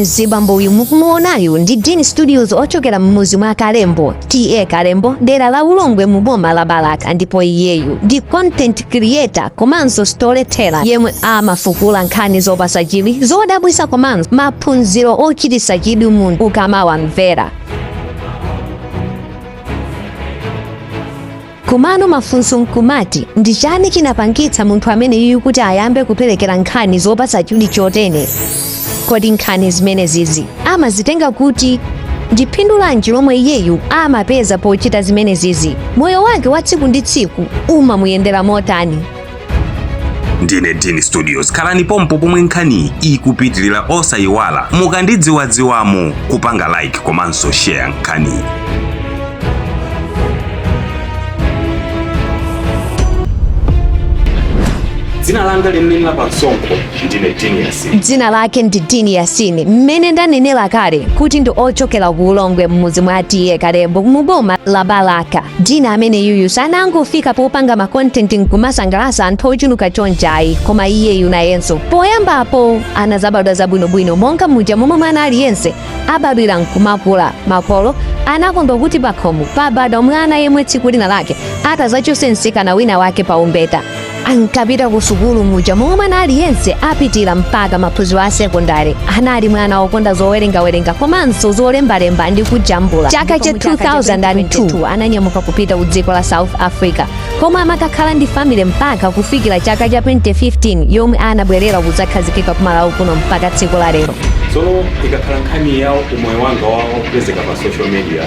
Zibambo uyu mukumuonayu ndi Deen Studios ochokera mmuzi mwa Kalembo, TA Kalembo, dera la Ulongwe mu boma la Balaka, ndipo iyeyu ndi content creator komanso storyteller yemwe amafukula nkhani zopasa chidwi zodabwitsa komanso maphunziro ochititsa chidwi munthu ukamawamvera. Kumano mafunso nkumati ndi chani chinapangitsa munthu ameneyu kuti ayambe kuperekera nkhani zopatsa chidwi chotene. Kodi nkhani zimenezizi amazitenga kuti ndi phindu lanji lomwe iyeyu amapeza pochita zimenezizi, moyo wake wa tsiku ndi tsiku umamuyendera motani. Ndine Deen Studios, khalani pompo pomwe nkhani ikupitirira osayiwala, mukandidziwadziwamo kupanga like komanso share nkhani. Dzina langa limene pansonko ndine Deen Yasini. Dzina lake ndi Deen Yasini, mmene ndanenera kale kuti ndi ochokera ku Ulongwe mmuzi mwa TA Kalembo mu boma la Balaka. Deen ameneyu sanangofika popanga ma content nkumasangalatsa anthu ochuluka chonchayi, koma iyeyu nayenso poyambapo anazabadwa zabwinobwino monga muja momwe mwana aliyense abadwira nkumakula. Makolo anakondwa kuti pakhomo pabadwa mwana yemwe tsiku lina lake atazachosenseka wina wake pa umbeta. Ankapita ku sukulu muja momwe mwana aliyense apitira mpaka maphunziro a sekondari. Anali mwana wokonda zowerengawerenga komanso zolembalemba ndi kujambula. Chaka cha 2002 ananyamuka kupita ku dziko la South Africa, koma amakakhala ndi family mpaka kufikira chaka cha 2015 yomwe anabwerera kudzakhazikika ku Malawi kuno mpaka tsiku la lero. Tsono ikakhala nkhani yawo umoyo wanga wawo kupezeka pa social media,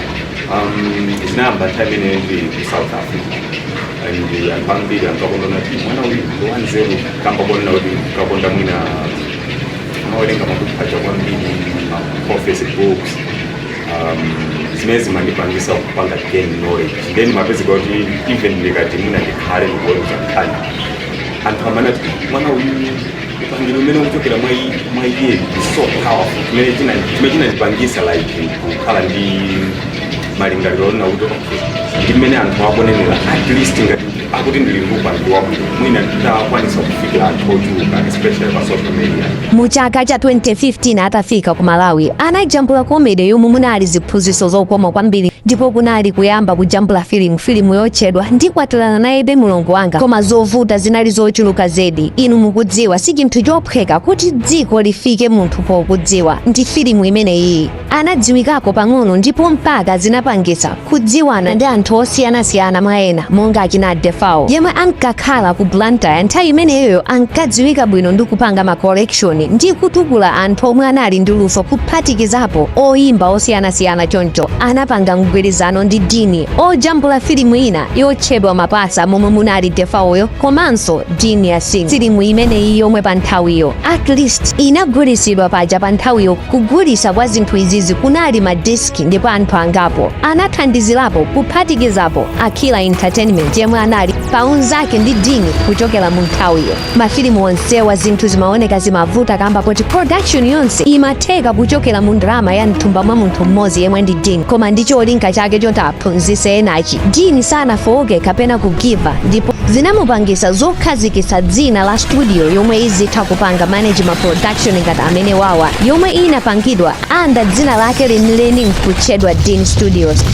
zinayamba nthawi imene ndili ku South Africa. And anthu ambiri ankakondana kuti mwana uyu wanzeru kamba kuonena kuti kakonda mwina amawerenga mabuku aja kwambiri, ma-prophecy books, zimene zimandipangisa kupanga gain knowledge. Then mapezeka kuti even ndikati mwina ndikhale ndikuweruza nkhani, anthu amanati mwana uyu upangiro umene uchokera mwa iye is so powerful, chimene chinandipangisa like kukhala ndi malingaliro ona kuti ndi mmene anthu akunenera at least ngati akuti ndili ndi wabwino mwina ndakwanisa kufikira anthu ochuluka especially pa social media. Mu chaka cha 2015 atafika ku Malawi anajambula komedi yomwe munali ziphunzitso zokoma kwambiri, ndipo kunali kuyamba kujambula filimu yotchedwa Ndikwatirana Naye Mulongo Wanga, koma zovuta zinali zochuluka zedi. Inu mukudziwa si chinthu chophweka kuti dziko lifike munthu pokudziwa. Ndi filimu imeneyi anadziwikako pang'ono ndipo mpaka zinapangisa kudziwana ndi anthu osiyanasiyana mwa ena monga achina Defao yemwe ankakhala ku Blantyre. Nthawi imeneyo ankadziwika bwino ndi kupanga ma collection ndi kutukula anthu omwe anali ndi luso kuphatikizapo oyimba osiyanasiyana. Choncho anapanga mgwirizano ndi Deen ojambula filimu ina yotchedwa Mapasa momwe munali Defaoyo komanso Deen Yasini. Filimu imeneyi yomwe pa nthawiyo at least inagulitsidwa paja pa nthawiyo. Kugulitsa kwa zinthu izizi kunali madiski, ndipo anthu angapo anathandizirapo kuphatikizapo Akila Entertainment yemwe anali paunzake ndi Deen kuchokera mu nthawiyo. Mafilimu onsewa zinthu zimaoneka zimavuta kamba poti production yonse imatheka kuchokera mu ndrama ya mthumba mwa munthu mmodzi yemwe ndi Deen, koma ndicho cholinga chake choti aphunzitse enachi. Deen sanafowoke kapena kugiva, ndipo zinamupangisa zokhazikitsa dzina la studio yomwe izitha kupanga manage ma production ngati amene wawa, yomwe inapangidwa under dzina lake lenileni nkutchedwa Deen Studios.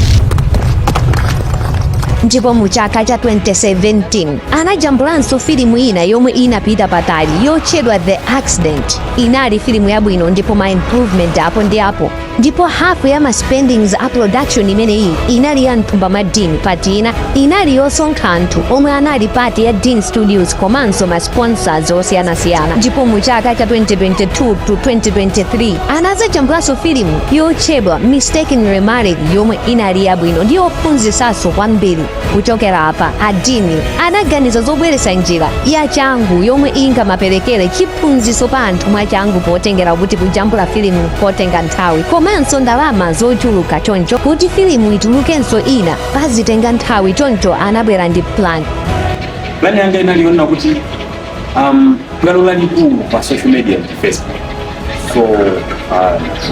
Ndipo mu chaka cha 2017 anajambulanso filimu ina yomwe inapita patali yotchedwa The Accident. Inali filimu yabwino ndipo ma improvement apo ndi apo, ndipo half ya ma spendings a production imeneyi inali ya mthumba mwa Deen. Pati ina inali yosonkha anthu omwe anali pati ya Deen Studios komanso ma sponsors osiyanasiyana. Ndipo mu chaka cha 2022 to 2023 anazajambulanso filimu yotchedwa Mistaken Remarriage yomwe inali yabwino ndi yophunzitsanso kwambiri. Kuchokera apa Deen anaganiza zobweretsa njira ya changu yomwe ingamaperekere chiphunzitso pa anthu mwachangu potengera kuti kujambula filimu potenga nthawi komanso ndalama zochuluka. Choncho kuti filimu itulukenso ina pazitenga nthawi, choncho anabwera ndi plan yanga inaliona kuti ngalola likulu pa social media ndi Facebook. So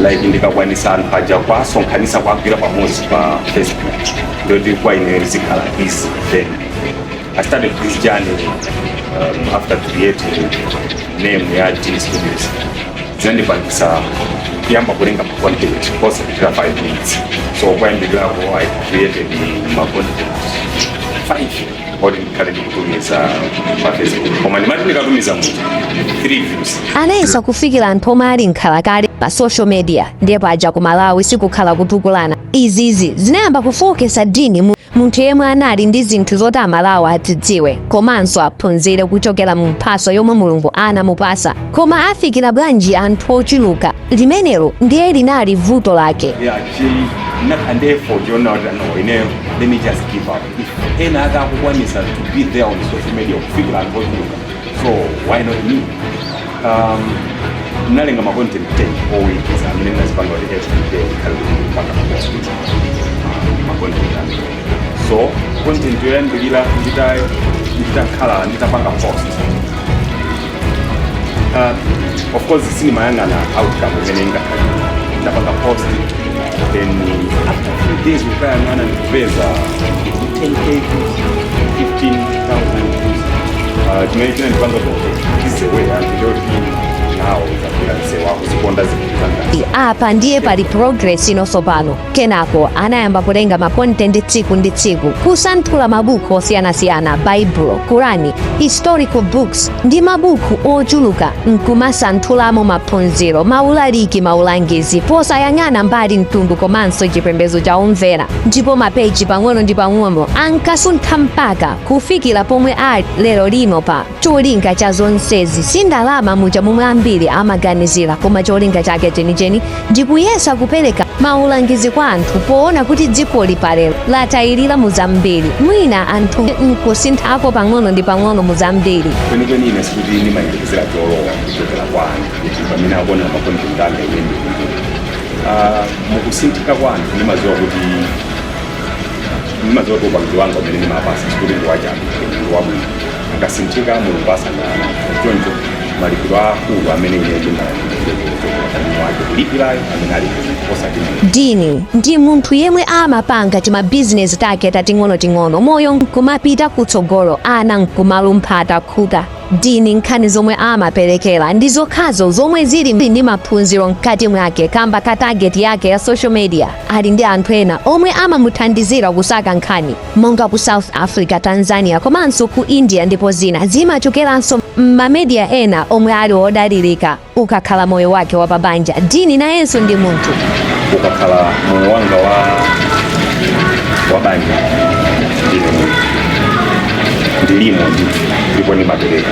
like ndikakwanisa anthu aja kwasonkhanisa kwagwira pamodzi pa Facebook ndoti kwa ine zikhala easy. Then I started this journey after creating name ya Deen Studios. zinandipangisa kuyamba kulenga ma content post kuchira 5 minutes. So kwayambirira ko I created ma content 5 odi kale ndikutumiza pa Facebook. Koma ndimati ndikatumiza mu 3 views. Anayesa kufikira anthu omwe ali nkhalakale pa social media ndipo aja ku Malawi sikukhala kutukulana. Izizi zinayamba kufokesa Deen, munthu yemwe anali ndi zinthu zoti Amalawi atidziwe komanso aphunzire kuchokera mu mphaso yomwe Mulungu anamupasa. Koma afikira bwanji anthu ochuluka, limenelo ndiye linali vuto lake. Not an effort, you're not, no, let me just give up. If any other one is to be there on social media, figure out what to look. So why not me? Nalenga ma content 10 or weeks. I mean, that's part of the every day. Ma content. So content you end bila nita color nitapanga post. Of course, cinema yanga na outcome yenenga nitapanga post. Then after a few days we try and raise 10K views, 15,000 views. To make it this is the way and now apa ndiye pali progress inosopano. Kenako anayamba kulenga ma content tsiku ndi tsiku, kusanthula mabuku osiyanasiyana, Bible, Qurani, historical books ndi mabuku ochuluka, nkumasanthulamo maphunziro, maulaliki, maulangizi, posayang'ana mbali mtundu komanso chipembedzo cha omvera. Ndipo mapeji pang'ono ndi pang'ono ankasuntha mpaka kufikira pomwe ali lero lino. Pa cholinga cha zonsezi sindalama muja momwe ambiri amaganizira, koma cholinga chake chenicheni ndikuyesa kupereka maulangizi kwa anthu poona kuti dziko lipalero latayirira Muzambiri, mwina anthu nkusinthako pang'ono ndi pang'ono Muzambiri. Kwenikweni ine sikuti ndimayembekezera cholowa kuchokera kwa anthu pamene akuona makontent ake yende mukusinthika kwa anthu ndimadziwa kuti upangizi wanga umene ndimapasa sikuti ndiwachabe ndiwabwino. Akasinthika Mulungu asangana choncho malipiro akulu amene ine Deen ndi munthu yemwe amapanga tima business take tating'ono moyo nkumapita kutsogolo, ana nkumalumpha khuta. Deen nkhani zomwe amaperekera ndi zokhazo zomwe zili ndi maphunziro mkati mwake, kamba ka target yake ya social media. Ali ndi anthu ena omwe amamuthandizira kusaka nkhani monga ku South Africa, Tanzania komanso ku India, ndipo zina zimachokeranso m'mamedia ena omwe ali odalirika. Ukakhala moyo wake wa pabanja, Deen nayenso ndi munthu. Ukakhala moyo wanga wa banja ndilimo ndipo ni mapereka.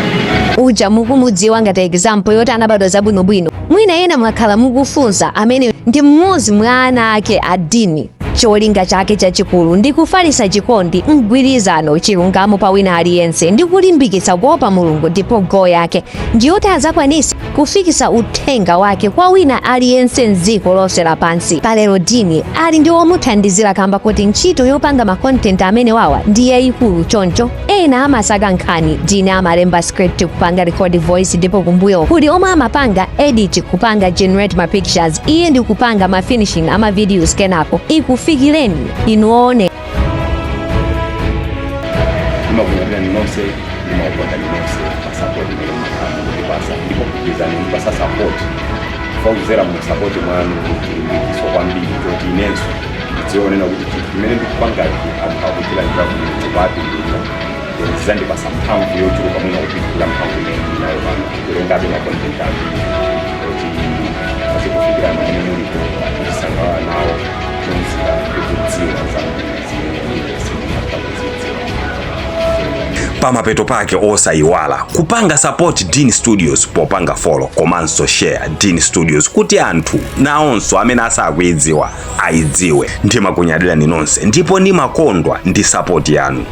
Uja mukumudziwa ngati example yoti anabadwa zabwinobwino. Mwina ena mwakhala mukufunsa amene ndi mmodzi mwa ana ake a Deen. Cholinga chake chachikulu ndi kufalisa chikondi, mgwirizano, chilungamo pa wina aliyense ndi kulimbikitsa kuopa Mulungu, ndipo goal yake ndiyoti azakwanise kufikisa uthenga wake kwa wina aliyense m'dziko lonse lapansi. Palero Deen ali ndi omuthandizira, kamba kuti ntchito yopanga ma content amene wawa ndi yayikulu choncho. Ena amasaka nkhani, Deen amalemba script, kupanga record voice, ndipo kumbuyo kuli omwe amapanga edit, kupanga generate ma pictures, iye ndi kupanga ma finishing ama videos. Kenako ikufikireni inuone makunyabira ninonse nimaukonda ninonse pasapoti ndipasa ndipo kupizani ndipasa support fauzera mu support mwanu so kwambiri kuti inenso ndionena kuti chimene ndikupangachi anthu akutira ndirakuti zandipasa mphamvu yochuluka mwina kupitira mphamvu imene nayo pano kulengabe ma content ake kuti azikufikira amene mulipo kusangalala nawo kunzira kudziwa pamapeto pake osayiwala kupanga support Deen Studios popanga follow komanso share Deen Studios kuti anthu naonso amene asakuidziwa aidziwe. Ndimakunyadira ninonse ndipo ndimakondwa ndi support yanu.